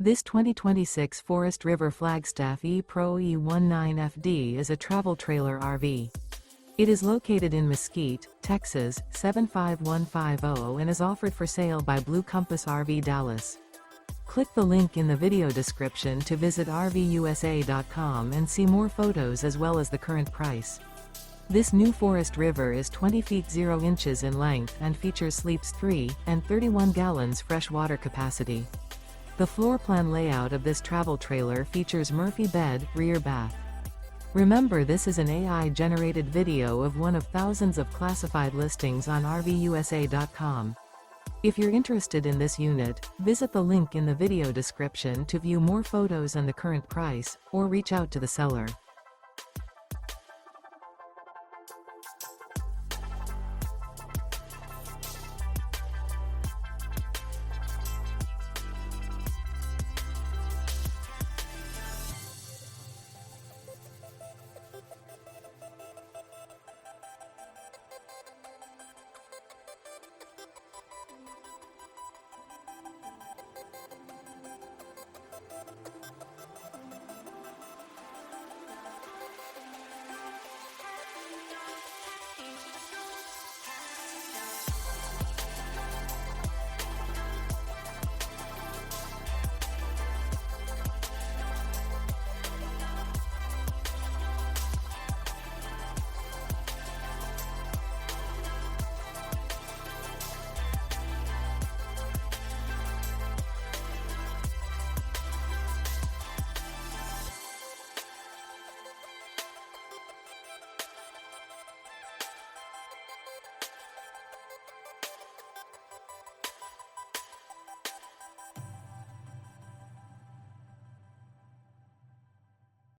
This 2026 Forest River Flagstaff E-Pro E19FD is a travel trailer RV. It is located in Mesquite, Texas, 75150 and is offered for sale by Blue Compass RV Dallas. Click the link in the video description to visit RVUSA.com and see more photos as well as the current price. This new Forest River is 20 feet 0 inches in length and features sleeps 3 and 31 gallons fresh water capacity. The floor plan layout of this travel trailer features Murphy bed, rear bath. Remember, this is an AI-generated video of one of thousands of classified listings on RVUSA.com. If you're interested in this unit, visit the link in the video description to view more photos and the current price, or reach out to the seller.